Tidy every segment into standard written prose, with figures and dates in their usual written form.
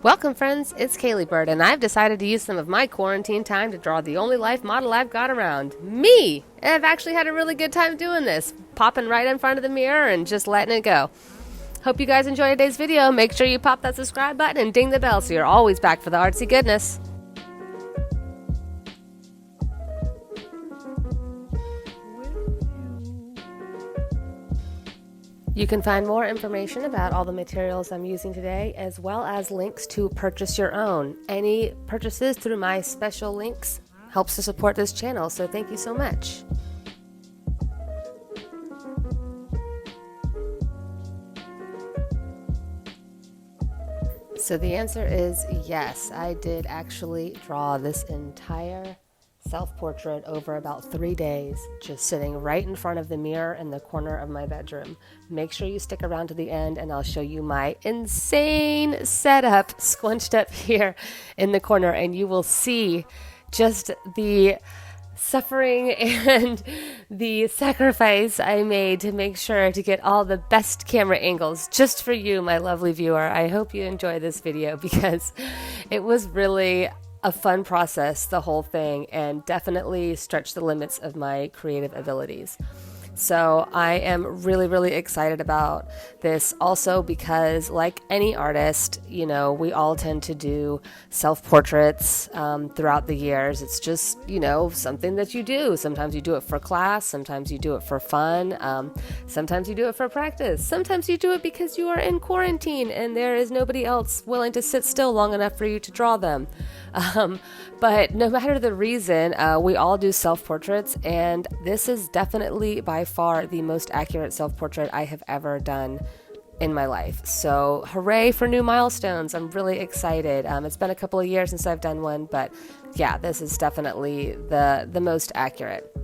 Welcome friends, it's Caleigh Bird, and I've decided to use some of my quarantine time to draw the only life model I've got around, me! And I've actually had a really good time doing this, popping right in front of the mirror and just letting it go. Hope you guys enjoyed today's video. Make sure you pop that subscribe button and ding the bell so you're always back for the artsy goodness. You can find more information about all the materials I'm using today, as well as links to purchase your own. Any purchases through my special links helps to support this channel, so thank you so much. So the answer is yes, I did actually draw this entire self-portrait over about 3 days, just sitting right in front of the mirror in the corner of my bedroom. Make sure you stick around to the end and I'll show you my insane setup squunched up here in the corner, and you will see just the suffering and the sacrifice I made to make sure to get all the best camera angles just for you, my lovely viewer. I hope you enjoy this video because it was really a fun process, the whole thing, and definitely stretched the limits of my creative abilities. So I am really excited about this, also because like any artist, you know, we all tend to do self-portraits throughout the years. It's just, you know, something that you do. Sometimes you do it for class, sometimes you do it for fun, sometimes you do it for practice, sometimes you do it because you are in quarantine and there is nobody else willing to sit still long enough for you to draw them. But no matter the reason, we all do self-portraits, and this is definitely by far the most accurate self-portrait I have ever done in my life. So hooray for new milestones. I'm really excited. It's been a couple of years since I've done one, but yeah, this is definitely the most accurate.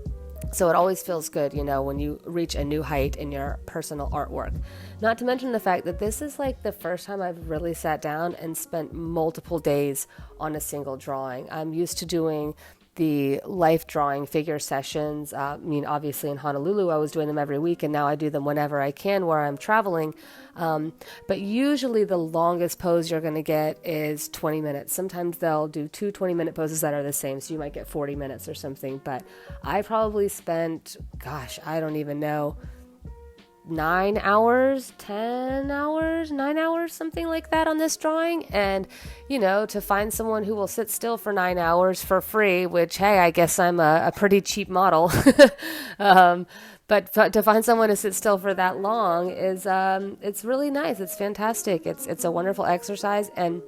So it always feels good, you know, when you reach a new height in your personal artwork. Not to mention the fact that this is like the first time I've really sat down and spent multiple days on a single drawing. I'm used to doing the life drawing figure sessions. I mean, obviously in Honolulu, I was doing them every week, and now I do them whenever I can where I'm traveling. But usually the longest pose you're going to get is 20 minutes. Sometimes they'll do two 20-minute poses that are the same, so you might get 40 minutes or something. But I probably spent, gosh, I don't even know, 9 hours, 10 hours, 9 hours, something like that on this drawing. And, you know, to find someone who will sit still for 9 hours for free, which, hey, I guess I'm a pretty cheap model. But to find someone to sit still for that long is, it's really nice. It's fantastic. It's a wonderful exercise. And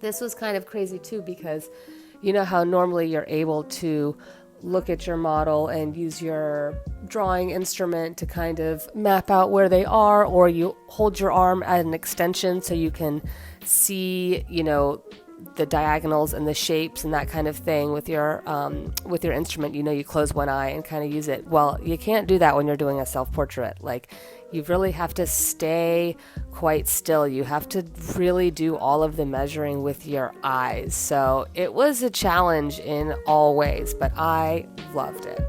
this was kind of crazy too, because you know how normally you're able to look at your model and use your drawing instrument to kind of map out where they are, or you hold your arm at an extension so you can see, you know, the diagonals and the shapes and that kind of thing with your instrument. You know, you close one eye and kind of use it. Well, you can't do that when you're doing a self-portrait. Like, you really have to stay quite still. You have to really do all of the measuring with your eyes. So it was a challenge in all ways, but I loved it.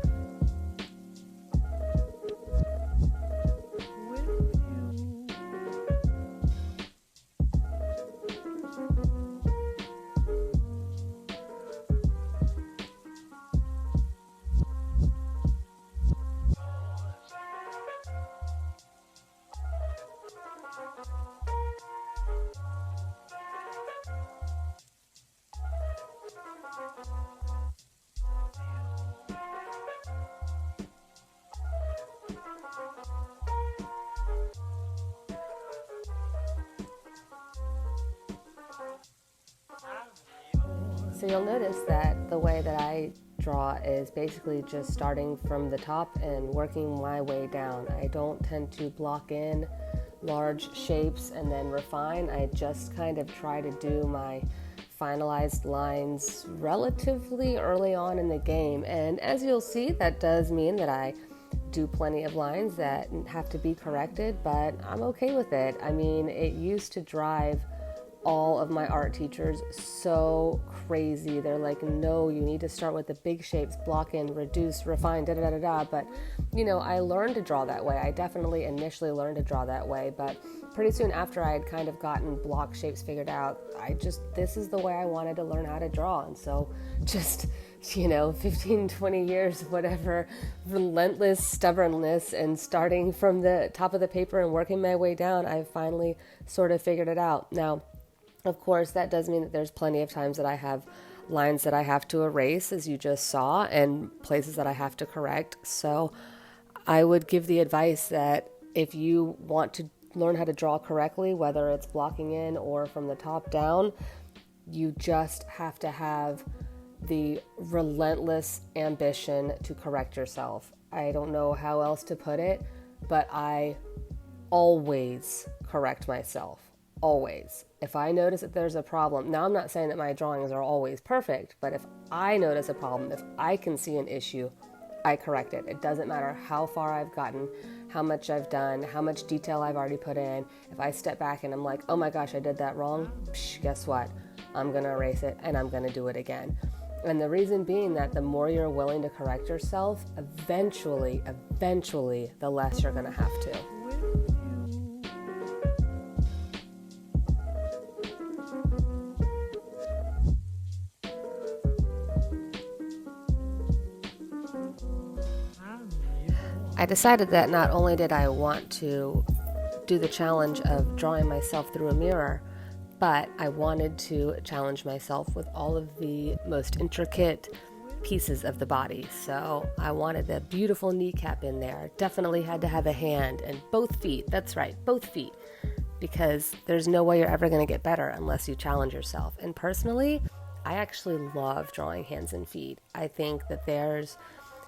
So you'll notice that the way that I draw is basically just starting from the top and working my way down. I don't tend to block in large shapes and then refine. I just kind of try to do my finalized lines relatively early on in the game. And as you'll see, that does mean that I do plenty of lines that have to be corrected, but I'm okay with it. I mean, it used to drive all of my art teachers so crazy. They're like, no, you need to start with the big shapes, block in, reduce, refine, da da da da da. But you know, I learned to draw that way. I definitely initially learned to draw that way, but pretty soon after I had kind of gotten block shapes figured out, this is the way I wanted to learn how to draw. And so just, 15, 20 years, whatever, relentless stubbornness and starting from the top of the paper and working my way down, I finally sort of figured it out. Now, of course, that does mean that there's plenty of times that I have lines that I have to erase, as you just saw, and places that I have to correct. So I would give the advice that if you want to learn how to draw correctly, whether it's blocking in or from the top down, you just have to have the relentless ambition to correct yourself. I don't know how else to put it, but I always correct myself. Always. If I notice that there's a problem, now I'm not saying that my drawings are always perfect, but if I notice a problem, if I can see an issue, I correct it. It doesn't matter how far I've gotten, how much I've done, how much detail I've already put in. If I step back and I'm like, oh my gosh, I did that wrong, guess what? I'm going to erase it and I'm going to do it again. And the reason being that the more you're willing to correct yourself, eventually, the less you're going to have to. I decided that not only did I want to do the challenge of drawing myself through a mirror, but I wanted to challenge myself with all of the most intricate pieces of the body. So I wanted the beautiful kneecap in there. Definitely had to have a hand and both feet. That's right, both feet. Because there's no way you're ever going to get better unless you challenge yourself. And personally, I actually love drawing hands and feet. I think that there's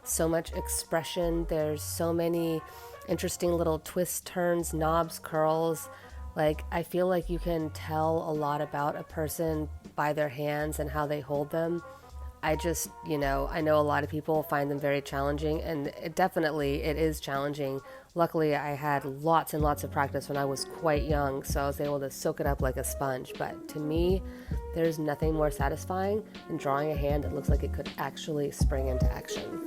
so much expression. There's so many interesting little twists, turns, knobs, curls. Like, I feel like you can tell a lot about a person by their hands and how they hold them. I just, I know a lot of people find them very challenging, and it is challenging. Luckily, I had lots and lots of practice when I was quite young, so I was able to soak it up like a sponge. But to me, there's nothing more satisfying than drawing a hand that looks like it could actually spring into action.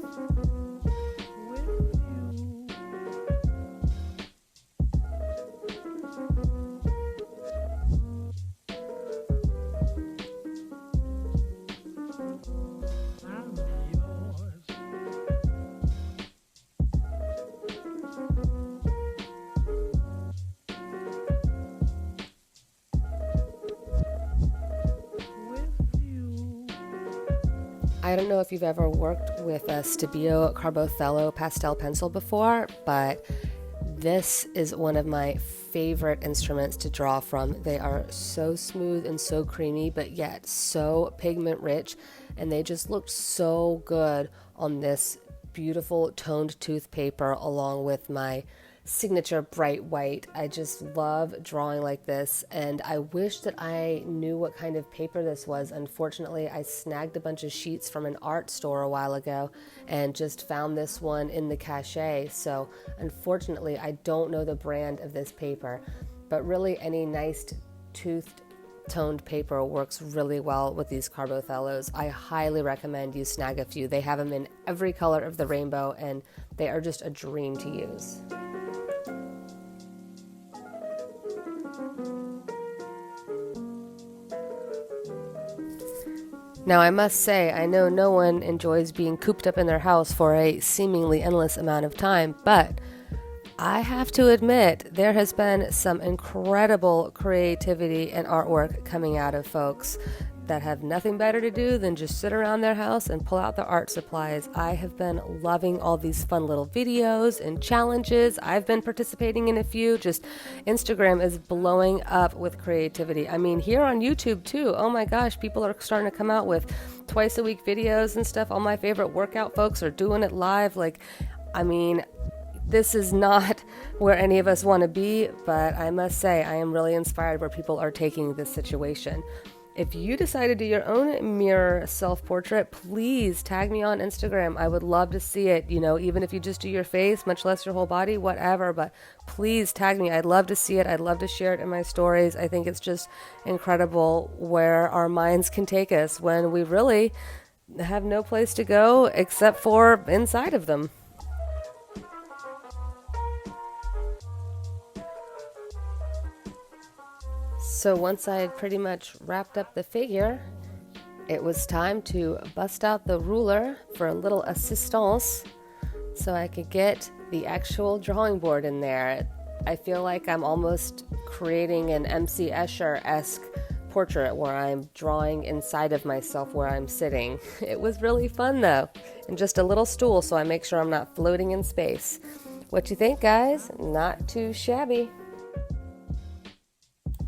I don't know if you've ever worked with a Stabilo Carbothello pastel pencil before, but this is one of my favorite instruments to draw from. They are so smooth and so creamy, but yet so pigment rich, and they just look so good on this beautiful toned tooth paper along with my signature bright white. I just love drawing like this, and I wish that I knew what kind of paper this was. Unfortunately, I snagged a bunch of sheets from an art store a while ago and just found this one in the cache. So unfortunately, I don't know the brand of this paper, but really any nice toothed toned paper works really well with these Carbothellos. I highly recommend you snag a few. They have them in every color of the rainbow, and they are just a dream to use. Now, I must say, I know no one enjoys being cooped up in their house for a seemingly endless amount of time, but I have to admit, there has been some incredible creativity and artwork coming out of folks that have nothing better to do than just sit around their house and pull out their art supplies. I have been loving all these fun little videos and challenges. I've been participating in a few. Just Instagram is blowing up with creativity. I mean, here on YouTube too. Oh my gosh, people are starting to come out with twice a week videos and stuff. All my favorite workout folks are doing it live. This is not where any of us want to be, but I must say I am really inspired where people are taking this situation. If you decide to do your own mirror self-portrait, please tag me on Instagram. I would love to see it, even if you just do your face, much less your whole body, whatever, but please tag me. I'd love to see it. I'd love to share it in my stories. I think it's just incredible where our minds can take us when we really have no place to go except for inside of them. So once I had pretty much wrapped up the figure, it was time to bust out the ruler for a little assistance so I could get the actual drawing board in there. I feel like I'm almost creating an MC Escher-esque portrait where I'm drawing inside of myself where I'm sitting. It was really fun though, and just a little stool so I make sure I'm not floating in space. What you think, guys? Not too shabby.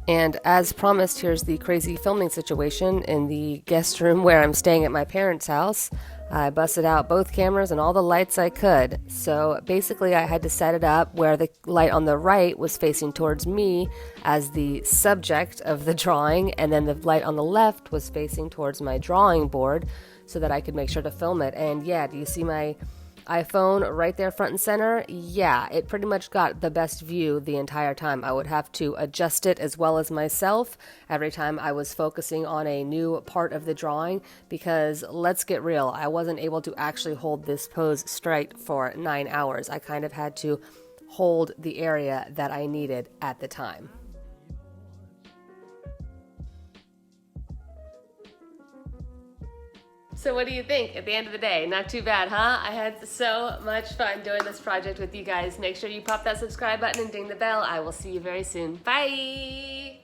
And as promised, here's the crazy filming situation in the guest room where I'm staying at my parents' house. I busted out both cameras and all the lights I could. So basically I had to set it up where the light on the right was facing towards me as the subject of the drawing, and then the light on the left was facing towards my drawing board so that I could make sure to film it. And yeah, do you see my iPhone right there front and center? Yeah, it pretty much got the best view the entire time. I would have to adjust it as well as myself every time I was focusing on a new part of the drawing, because let's get real, I wasn't able to actually hold this pose straight for 9 hours. I kind of had to hold the area that I needed at the time. So what do you think at the end of the day? Not too bad, huh? I had so much fun doing this project with you guys. Make sure you pop that subscribe button and ding the bell. I will see you very soon. Bye!